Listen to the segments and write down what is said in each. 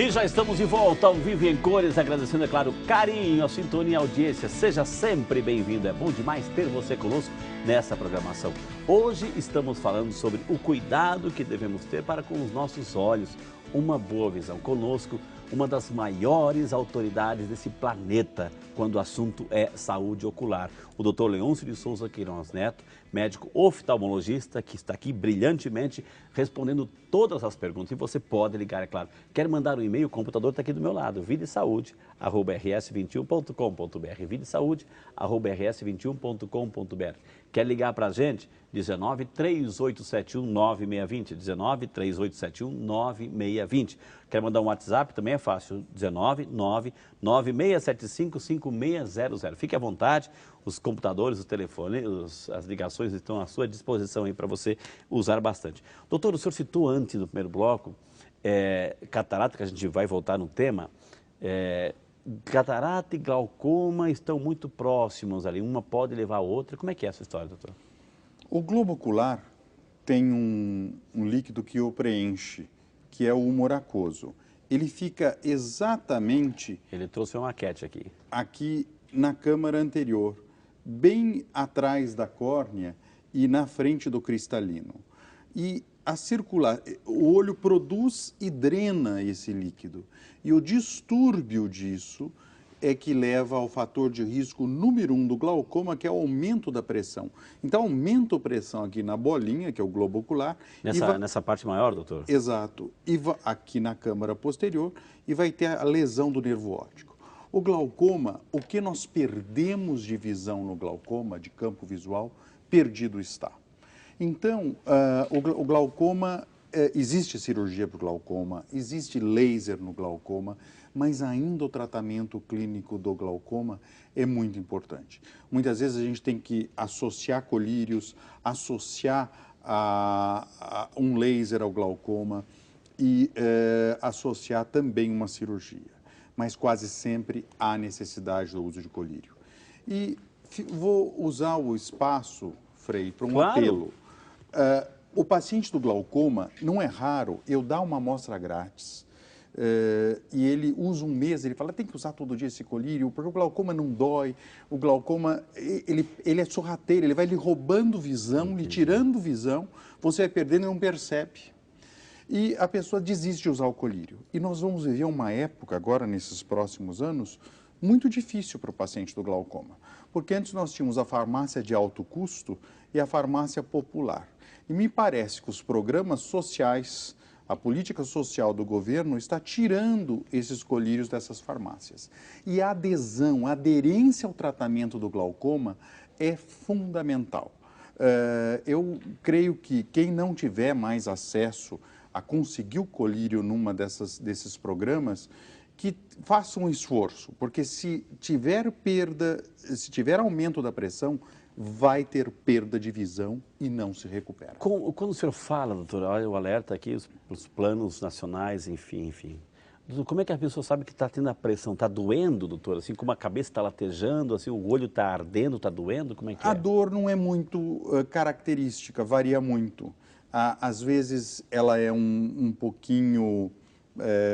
E já estamos de volta ao vivo e em cores, agradecendo, é claro, o carinho, a sintonia e a audiência. Seja sempre bem-vindo, é bom demais ter você conosco nessa programação. Hoje estamos falando sobre o cuidado que devemos ter para com os nossos olhos, uma boa visão. Conosco, uma das maiores autoridades desse planeta quando o assunto é saúde ocular. O Dr. Leôncio de Souza Queiroz Neto, médico oftalmologista, que está aqui brilhantemente respondendo todas as perguntas. E você pode ligar, é claro. Quer mandar um e-mail? O computador está aqui do meu lado, videsaude@rs21.com.br, videsaude@rs21.com.br. Quer ligar para a gente? 19 3871 9620, 19 3871 9620. Quer mandar um WhatsApp? Também é fácil, 19 9675 5600. Fique à vontade, os computadores, os telefones, as ligações estão à sua disposição aí para você usar bastante. Doutor, o senhor citou antes do primeiro bloco, catarata, que a gente vai voltar no tema, catarata e glaucoma estão muito próximos ali, uma pode levar a outra. Como é que é essa história, doutor? O globo ocular tem um líquido que o preenche, que é o humor aquoso. Ele fica exatamente... Ele trouxe uma maquete aqui. Aqui na câmara anterior, bem atrás da córnea e na frente do cristalino. E o olho produz e drena esse líquido. E o distúrbio disso é que leva ao fator de risco número 1 do glaucoma, que é o aumento da pressão. Então, aumenta a pressão aqui na bolinha, que é o globo ocular. Nessa parte maior, doutor? Exato. E aqui na câmara posterior, e vai ter a lesão do nervo óptico. O glaucoma, o que nós perdemos de visão no glaucoma, de campo visual, perdido está. Então, o glaucoma, existe cirurgia para o glaucoma, existe laser no glaucoma, mas ainda o tratamento clínico do glaucoma é muito importante. Muitas vezes a gente tem que associar colírios, associar um laser ao glaucoma e associar também uma cirurgia. Mas quase sempre há necessidade do uso de colírio. E vou usar o espaço, Frei, para um apelo. O paciente do glaucoma, não é raro eu dar uma amostra grátis e ele usa um mês, ele fala, tem que usar todo dia esse colírio, porque o glaucoma não dói, o glaucoma, ele é sorrateiro, ele vai lhe roubando visão, lhe tirando visão, você vai perdendo e não percebe. E a pessoa desiste de usar o colírio. E nós vamos viver uma época agora, nesses próximos anos, muito difícil para o paciente do glaucoma. Porque antes nós tínhamos a farmácia de alto custo e a farmácia popular. E me parece que os programas sociais, a política social do governo está tirando esses colírios dessas farmácias. E a adesão, a aderência ao tratamento do glaucoma é fundamental. Eu creio que quem não tiver mais acesso a conseguir o colírio numa desses programas, que faça um esforço, porque se tiver aumento da pressão, vai ter perda de visão e não se recupera. Quando o senhor fala, doutor, olha o alerta aqui, os planos nacionais, enfim. Doutor, como é que a pessoa sabe que está tendo a pressão? Está doendo, doutor? Assim, como a cabeça está latejando, assim, o olho está ardendo, está doendo? Como é que é? A dor não é muito característica, varia muito. Às vezes ela é um pouquinho,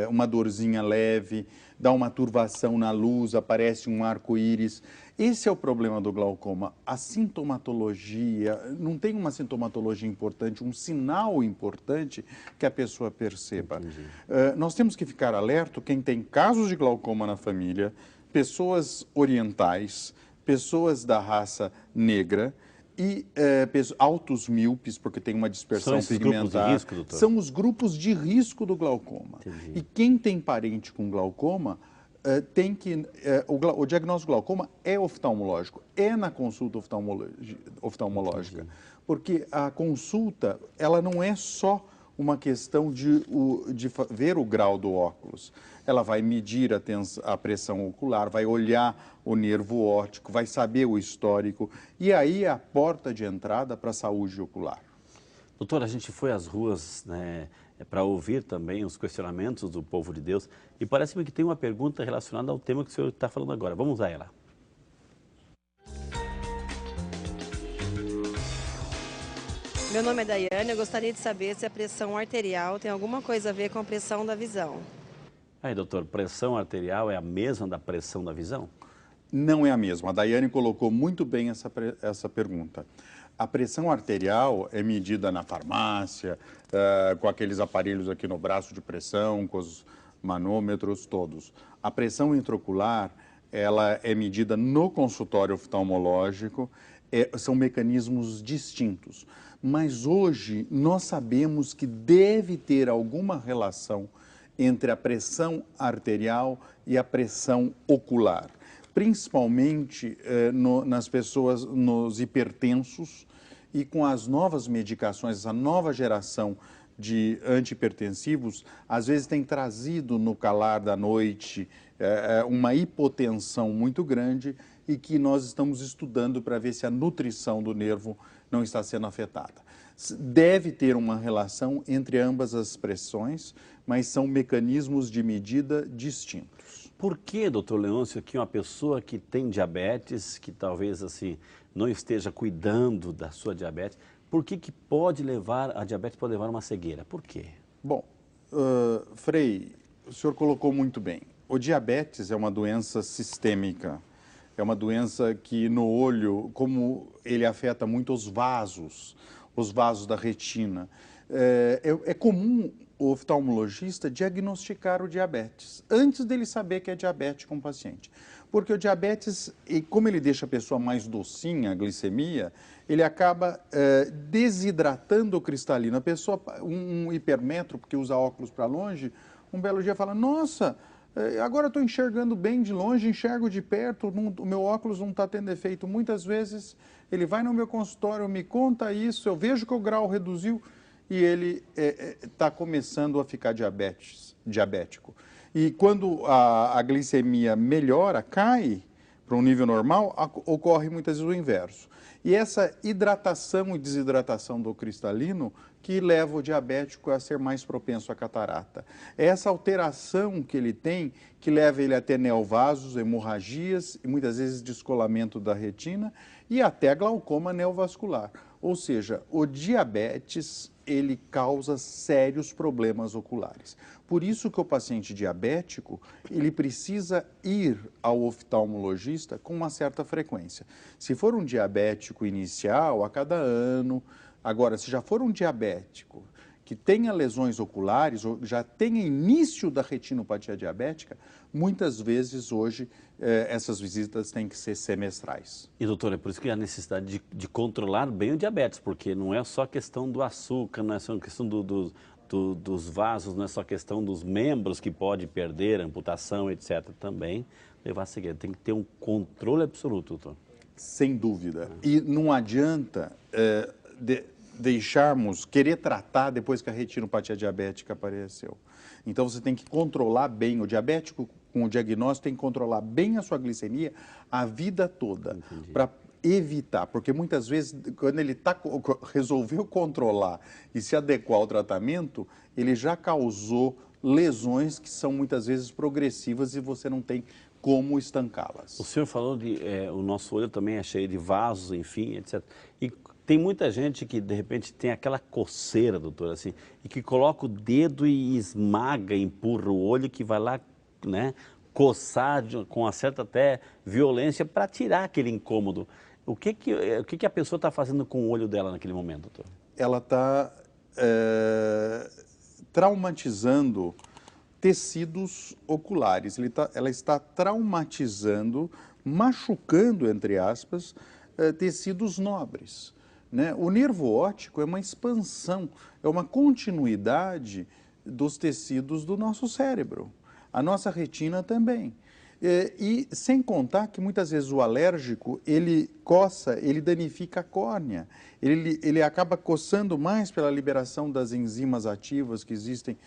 uma dorzinha leve, dá uma turvação na luz, aparece um arco-íris. Esse é o problema do glaucoma. A sintomatologia, não tem uma sintomatologia importante, um sinal importante que a pessoa perceba. Nós temos que ficar alerta, quem tem casos de glaucoma na família, pessoas orientais, pessoas da raça negra, e altos míopes, porque tem uma dispersão pigmentar. Grupos de risco, doutor? São os grupos de risco do glaucoma. Entendi. E quem tem parente com glaucoma, tem que... o diagnóstico do glaucoma é oftalmológico, é na consulta oftalmológica. Entendi. Porque a consulta, ela não é só uma questão de ver o grau do óculos. Ela vai medir a pressão ocular, vai olhar o nervo óptico, vai saber o histórico, e aí é a porta de entrada para a saúde ocular. Doutor, a gente foi às ruas, né, para ouvir também os questionamentos do povo de Deus, e parece-me que tem uma pergunta relacionada ao tema que o senhor está falando agora. Vamos a ela. Meu nome é Daiane, eu gostaria de saber se a pressão arterial tem alguma coisa a ver com a pressão da visão. Aí, doutor, pressão arterial é a mesma da pressão da visão? Não é a mesma. A Daiane colocou muito bem essa pergunta. A pressão arterial é medida na farmácia, com aqueles aparelhos aqui no braço de pressão, com os manômetros todos. A pressão intraocular, ela é medida no consultório oftalmológico, são mecanismos distintos. Mas hoje nós sabemos que deve ter alguma relação entre a pressão arterial e a pressão ocular, principalmente nas pessoas, nos hipertensos, e com as novas medicações, essa nova geração de antihipertensivos, às vezes tem trazido no calar da noite uma hipotensão muito grande e que nós estamos estudando para ver se a nutrição do nervo não está sendo afetada. Deve ter uma relação entre ambas as pressões, mas são mecanismos de medida distintos. Por que, doutor Leôncio, que uma pessoa que tem diabetes, que talvez assim não esteja cuidando da sua diabetes, por que pode levar, a diabetes pode levar a uma cegueira? Por quê? Bom, Frei, o senhor colocou muito bem. O diabetes é uma doença sistêmica. É uma doença que no olho, como ele afeta muito os vasos da retina, é comum o oftalmologista diagnosticar o diabetes antes dele saber que é diabético um paciente. Porque o diabetes, como ele deixa a pessoa mais docinha, a glicemia, ele acaba desidratando o cristalino. A pessoa, um hipermetro, porque usa óculos para longe, um belo dia fala, nossa, agora estou enxergando bem de longe, enxergo de perto, o meu óculos não está tendo efeito. Muitas vezes ele vai no meu consultório, me conta isso, eu vejo que o grau reduziu e ele está começando a ficar diabético. E quando a glicemia melhora, cai para um nível normal, ocorre muitas vezes o inverso. E essa hidratação e desidratação do cristalino que leva o diabético a ser mais propenso à catarata. É essa alteração que ele tem que leva ele a ter neovasos, hemorragias e muitas vezes descolamento da retina e até glaucoma neovascular. Ou seja, o diabetes, ele causa sérios problemas oculares. Por isso que o paciente diabético, ele precisa ir ao oftalmologista com uma certa frequência. Se for um diabético inicial, a cada ano. Agora, se já for um diabético que tenha lesões oculares, ou já tenha início da retinopatia diabética, muitas vezes hoje essas visitas têm que ser semestrais. E doutor, é por isso que há necessidade de controlar bem o diabetes, porque não é só questão do açúcar, não é só questão dos vasos, não é só questão dos membros que pode perder, amputação, etc. Também levar a cegueira. Tem que ter um controle absoluto, doutor. Sem dúvida. E não adianta deixarmos, querer tratar depois que a retinopatia diabética apareceu. Então você tem que controlar bem, o diabético com o diagnóstico tem que controlar bem a sua glicemia a vida toda, para evitar, porque muitas vezes quando ele resolveu controlar e se adequar ao tratamento, ele já causou lesões que são muitas vezes progressivas e você não tem como estancá-las. O senhor falou de, o nosso olho também é cheio de vasos, enfim, etc. E tem muita gente que, de repente, tem aquela coceira, doutor, assim, e que coloca o dedo e esmaga, empurra o olho, que vai lá, né, coçar com uma certa até violência para tirar aquele incômodo. O que a pessoa está fazendo com o olho dela naquele momento, doutor? Ela está traumatizando tecidos oculares. Ela está traumatizando, machucando, entre aspas, tecidos nobres. Né? O nervo óptico é uma expansão, é uma continuidade dos tecidos do nosso cérebro. A nossa retina também. E sem contar que muitas vezes o alérgico, ele coça, ele danifica a córnea. Ele acaba coçando mais pela liberação das enzimas ativas que existem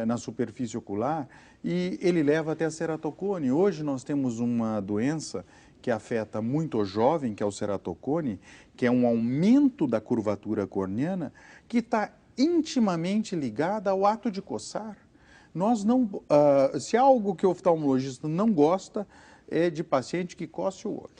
na superfície ocular e ele leva até a ceratocone. Hoje nós temos uma doença que afeta muito o jovem, que é o ceratocone, que é um aumento da curvatura corneana, que está intimamente ligada ao ato de coçar. Nós não, se há algo que o oftalmologista não gosta, é de paciente que coce o olho.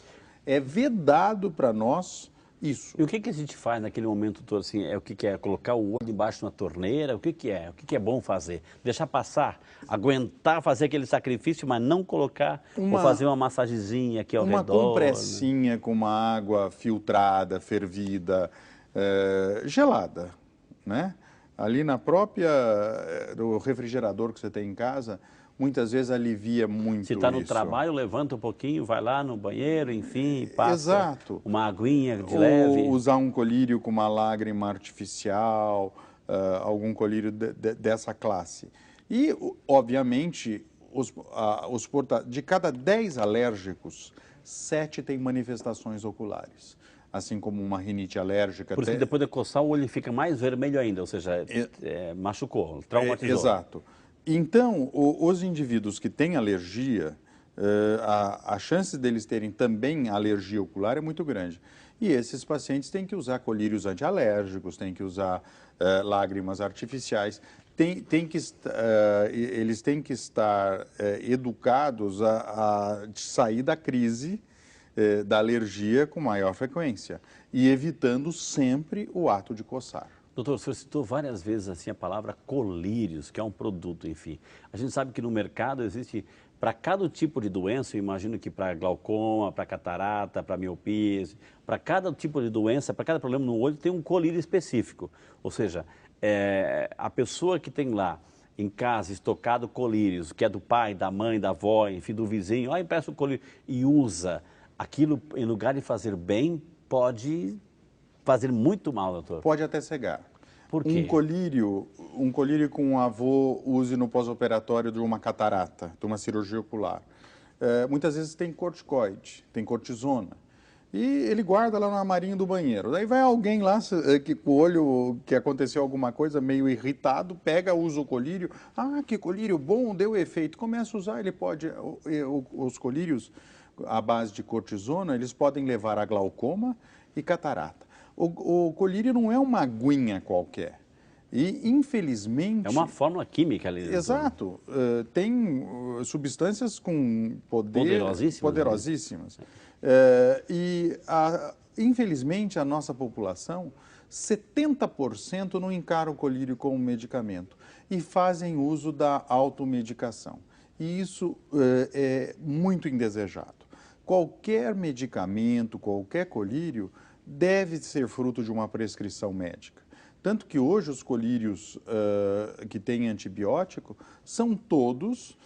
É vedado para nós Isso. E o que a gente faz naquele momento todo, assim, o que é? Colocar o olho embaixo na torneira? O que é? O que é bom fazer? Deixar passar? Aguentar fazer aquele sacrifício, mas não colocar? Ou fazer uma massagenzinha aqui ao uma redor? Uma compressinha com uma água filtrada, fervida, gelada, né? Ali na própria, do refrigerador que você tem em casa, muitas vezes alivia muito isso. Se está no trabalho, levanta um pouquinho, vai lá no banheiro, enfim, passa Exato. uma aguinha de Ou leve. usar um colírio com uma lágrima artificial, algum colírio dessa classe. E, obviamente, de cada 10 alérgicos, 7 têm manifestações oculares. Assim como uma rinite alérgica. Por isso que depois de coçar o olho fica mais vermelho ainda, ou seja, machucou, traumatizou. Exato. Então, os indivíduos que têm alergia, a chance deles terem também alergia ocular é muito grande. E esses pacientes têm que usar colírios antialérgicos, têm que usar lágrimas artificiais, eles têm que estar educados a sair da crise da alergia com maior frequência e evitando sempre o ato de coçar. Doutor, o senhor citou várias vezes assim a palavra colírios, que é um produto, enfim. A gente sabe que no mercado existe, para cada tipo de doença, eu imagino que para glaucoma, para catarata, para miopia, para cada tipo de doença, para cada problema no olho, tem um colírio específico. Ou seja, a pessoa que tem lá em casa estocado colírios, que é do pai, da mãe, da avó, enfim, do vizinho, empresta o colírio e usa, aquilo em lugar de fazer bem, pode fazer muito mal, doutor. Pode até cegar. Por quê? Um colírio que um avô use no pós-operatório de uma catarata, de uma cirurgia ocular. Muitas vezes tem corticoide, tem cortisona. E ele guarda lá no armarinho do banheiro. Daí vai alguém lá que com o olho, que aconteceu alguma coisa, meio irritado, pega, usa o colírio. Ah, que colírio bom, deu efeito. Começa a usar, ele pode... Os colírios à base de cortisona, eles podem levar a glaucoma e catarata. O colírio não é uma aguinha qualquer. E, infelizmente... É uma fórmula química ali. Exato. Tem substâncias com poder... Poderosíssimas. Infelizmente, a nossa população, 70% não encara o colírio como medicamento e fazem uso da automedicação. E isso é muito indesejado. Qualquer medicamento, qualquer colírio, deve ser fruto de uma prescrição médica. Tanto que hoje os colírios que têm antibiótico são todos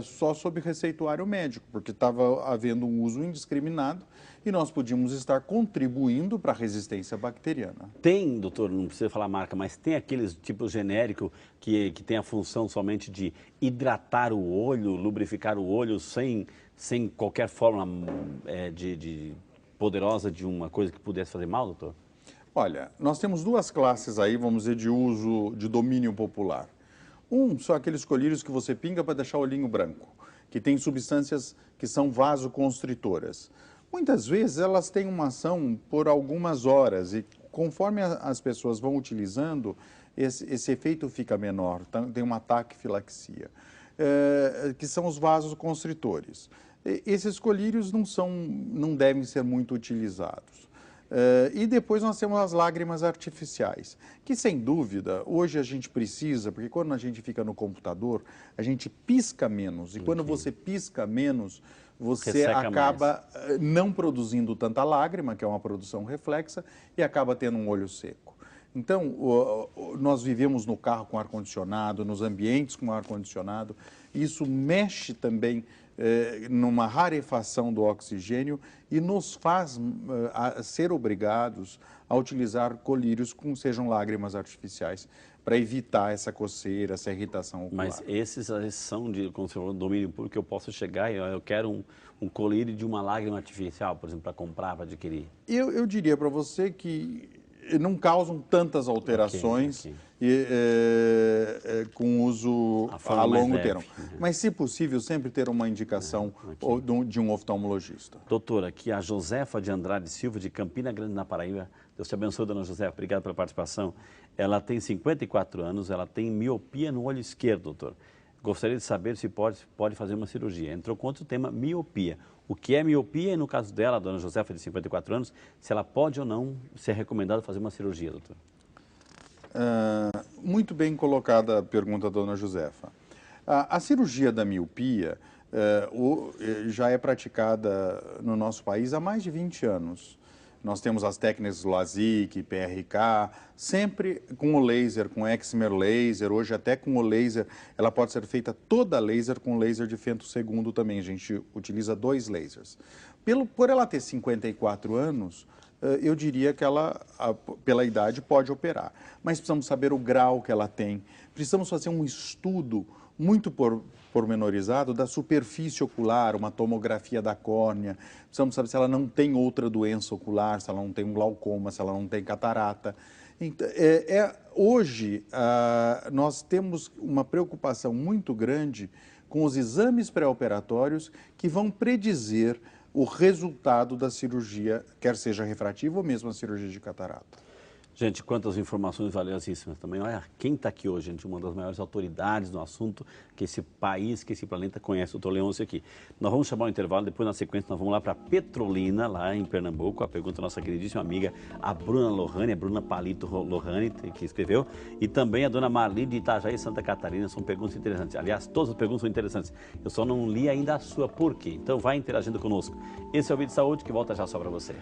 só sob receituário médico, porque estava havendo um uso indiscriminado e nós podíamos estar contribuindo para a resistência bacteriana. Tem, doutor, não precisa falar marca, mas tem aqueles tipos genéricos que tem a função somente de hidratar o olho, lubrificar o olho sem qualquer forma poderosa de uma coisa que pudesse fazer mal, doutor? Olha, nós temos duas classes aí, vamos dizer, de uso, de domínio popular. São aqueles colírios que você pinga para deixar o olhinho branco, que tem substâncias que são vasoconstritoras. Muitas vezes elas têm uma ação por algumas horas e conforme as pessoas vão utilizando, esse efeito fica menor, tem uma taquifilaxia, que são os vasoconstritores. Esses colírios não devem ser muito utilizados. E depois nós temos as lágrimas artificiais, que sem dúvida, hoje a gente precisa, porque quando a gente fica no computador, a gente pisca menos. E quando você pisca menos, você Resseca acaba não produzindo tanta lágrima, que é uma produção reflexa, e acaba tendo um olho seco. Então, nós vivemos no carro com ar-condicionado, nos ambientes com ar-condicionado, isso mexe também numa rarefação do oxigênio e nos faz ser obrigados a utilizar colírios que sejam lágrimas artificiais para evitar essa coceira, essa irritação ocular. Mas esses são de, como você falou, domínio público, eu posso chegar e eu quero um colírio de uma lágrima artificial, por exemplo, para comprar, para adquirir? Eu diria para você que não causam tantas alterações com uso a longo termo. Mas, se possível, sempre ter uma indicação de um oftalmologista. Doutora, aqui a Josefa de Andrade Silva, de Campina Grande, na Paraíba. Deus te abençoe, dona Josefa. Obrigado pela participação. Ela tem 54 anos, ela tem miopia no olho esquerdo, doutor. gostaria de saber se pode fazer uma cirurgia. Entrou contra o tema miopia. O que é miopia e, no caso dela, a dona Josefa, de 54 anos, se ela pode ou não ser recomendado fazer uma cirurgia, doutor? Muito bem colocada a pergunta da dona Josefa. A cirurgia da miopia já é praticada no nosso país há mais de 20 anos. Nós temos as técnicas LASIK, PRK, sempre com o laser, com excimer laser, hoje até com o laser, ela pode ser feita toda laser com laser de femtosegundo também, a gente utiliza 2 lasers. Por ela ter 54 anos, eu diria que ela, pela idade, pode operar. Mas precisamos saber o grau que ela tem, precisamos fazer um estudo muito pormenorizado da superfície ocular, uma tomografia da córnea. Precisamos saber se ela não tem outra doença ocular, se ela não tem um glaucoma, se ela não tem catarata. Então, hoje, nós temos uma preocupação muito grande com os exames pré-operatórios que vão predizer o resultado da cirurgia, quer seja refrativa ou mesmo a cirurgia de catarata. Gente, quantas informações valiosíssimas também. Olha, quem está aqui hoje, gente, uma das maiores autoridades no assunto que esse país, que esse planeta conhece, o Dr. Leôncio aqui. Nós vamos chamar o intervalo, depois na sequência nós vamos lá para Petrolina, lá em Pernambuco, a pergunta da nossa queridíssima amiga, a Bruna Lohane, a Bruna Palito Lohane, que escreveu, e também a dona Marli de Itajaí, Santa Catarina, são perguntas interessantes. Aliás, todas as perguntas são interessantes. Eu só não li ainda a sua, por quê? Então vai interagindo conosco. Esse é o Vídeo de Saúde, que volta já só para você.